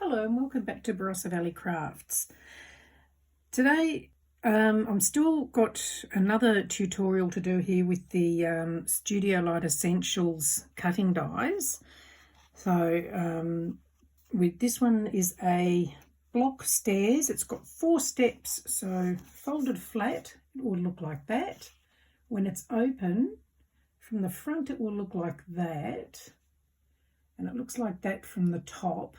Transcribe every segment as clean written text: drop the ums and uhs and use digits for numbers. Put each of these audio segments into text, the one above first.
Hello and welcome back to Barossa Valley Crafts. Today I'm still got another tutorial to do here with the Studio Light Essentials cutting dies. So with this one is a block stairs. It's got 4 steps, so folded flat it will look like that. When it's open from the front it will look like that, and it looks like that from the top.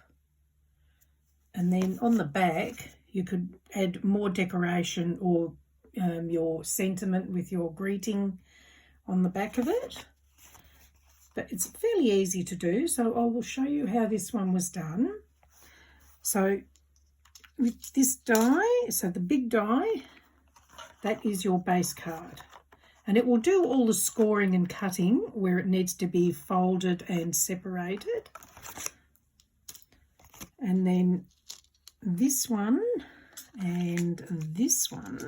And then on the back you could add more decoration or your sentiment with your greeting on the back of it. But it's fairly easy to do, so I will show you how this one was done. So with this die, so the big die, that is your base card. And it will do all the scoring and cutting where it needs to be folded and separated. And then this one and this one,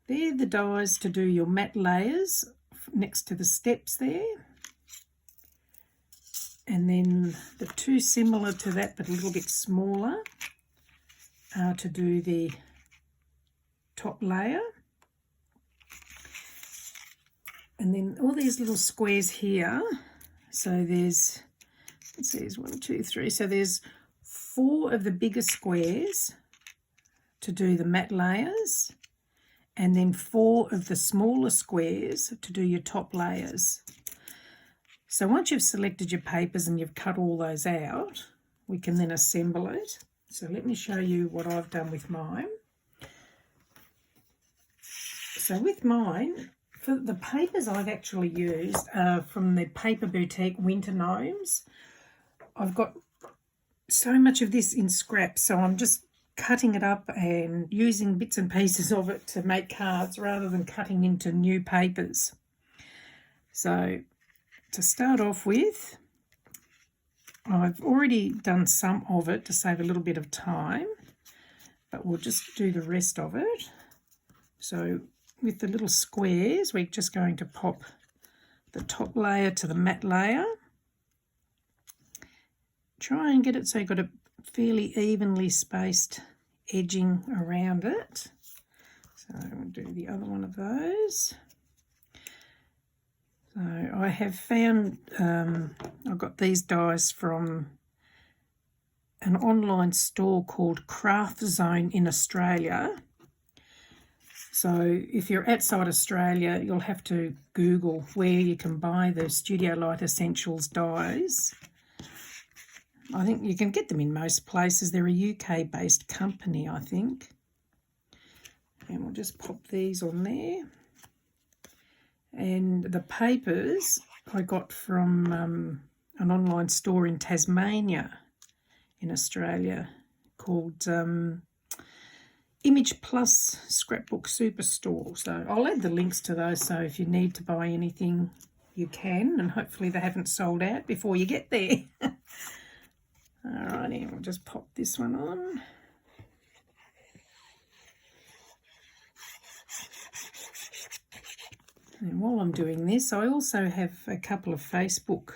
they're the dies to do your matte layers next to the steps there. And then the 2 similar to that but a little bit smaller are to do the top layer. And then all these little squares here, so there's, it says 1, 2, 3, so there's 4 of the bigger squares to do the matte layers, and then 4 of the smaller squares to do your top layers. So once you've selected your papers and you've cut all those out, we can then assemble it. So let me show you what I've done with mine. So with mine, for the papers I've actually used are from the Paper Boutique Winter Gnomes. I've got so much of this in scraps, so I'm just cutting it up and using bits and pieces of it to make cards rather than cutting into new papers. So to start off with, I've already done some of it to save a little bit of time, but we'll just do the rest of it. So with the little squares, we're just going to pop the top layer to the matte layer. Try and get it so you've got a fairly evenly spaced edging around it. So we'll do the other one of those. So I have found, I got these dies from an online store called Craft Zone in Australia. So if you're outside Australia, you'll have to Google where you can buy the Studio Light Essentials dies. I think you can get them in most places. They're a UK-based company, I think. And we'll just pop these on there. And the papers I got from an online store in Tasmania in Australia called Image Plus Scrapbook Superstore. So I'll add the links to those, so if you need to buy anything you can, and hopefully they haven't sold out before you get there. Alrighty, we'll just pop this one on. And while I'm doing this, I also have a couple of Facebook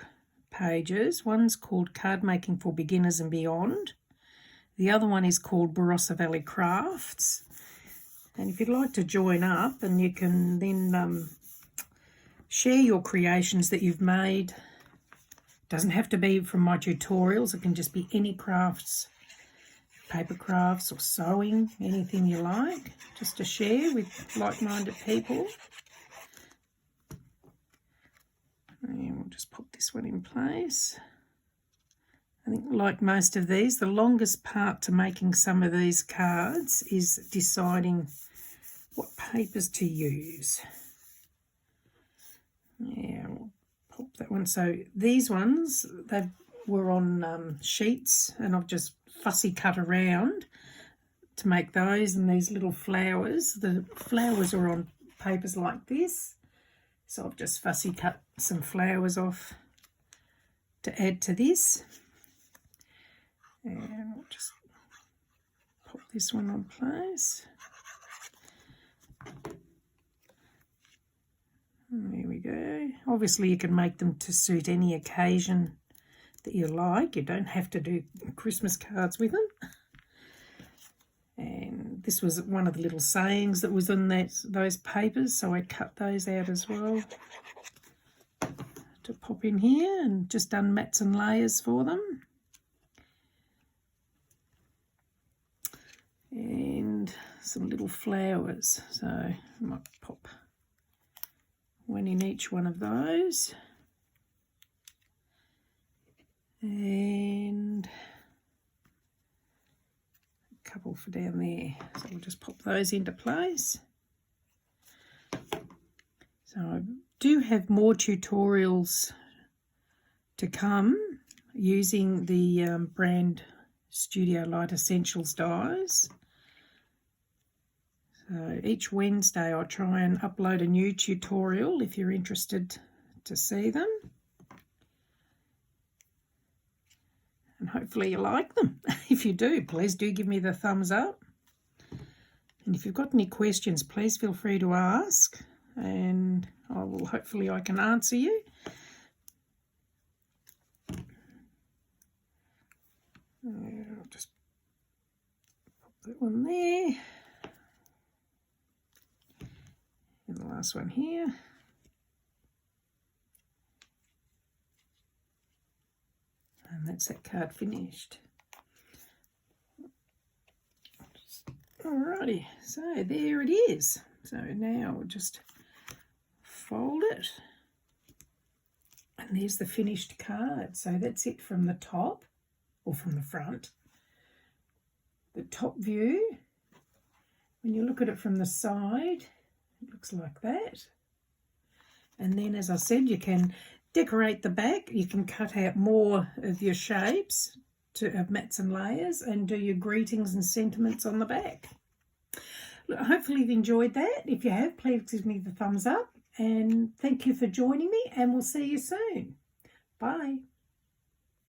pages. One's called Card Making for Beginners and Beyond. The other one is called Barossa Valley Crafts. And if you'd like to join up, and you can then share your creations that you've made. Doesn't have to be from my tutorials, it can just be any crafts, paper crafts or sewing, anything you like, just to share with like-minded people. And we'll just put this one in place. I think like most of these, the longest part to making some of these cards is deciding what papers to use. Yeah, we'll pop that one. So these ones, they were on sheets, and I've just fussy cut around to make those, and these little flowers. The flowers are on papers like this, so I've just fussy cut some flowers off to add to this. And we'll just pop this one on place. There we go. Obviously you can make them to suit any occasion that you like. You don't have to do Christmas cards with them. And this was one of the little sayings that was in those papers, so I cut those out as well to pop in here, and just done mats and layers for them. And some little flowers, so I might pop one in each one of those. And a couple for down there, so we'll just pop those into place. So I do have more tutorials to come using the brand Studio Light Essentials dies. So each Wednesday I'll try and upload a new tutorial if you're interested to see them. And hopefully you like them. If you do, please do give me the thumbs up. And if you've got any questions, please feel free to ask, and hopefully I can answer you. I'll just pop that one there. And the last one here. And that's that card finished. Alrighty, so there it is. So now we'll just fold it. And there's the finished card. So that's it from the top, or from the front. The top view, when you look at it from the side, it looks like that. And then, as I said, you can decorate the back. You can cut out more of your shapes to have mats and layers, and do your greetings and sentiments on the back. Look, hopefully you've enjoyed that. If you have, please give me the thumbs up, and thank you for joining me, and we'll see you soon. Bye.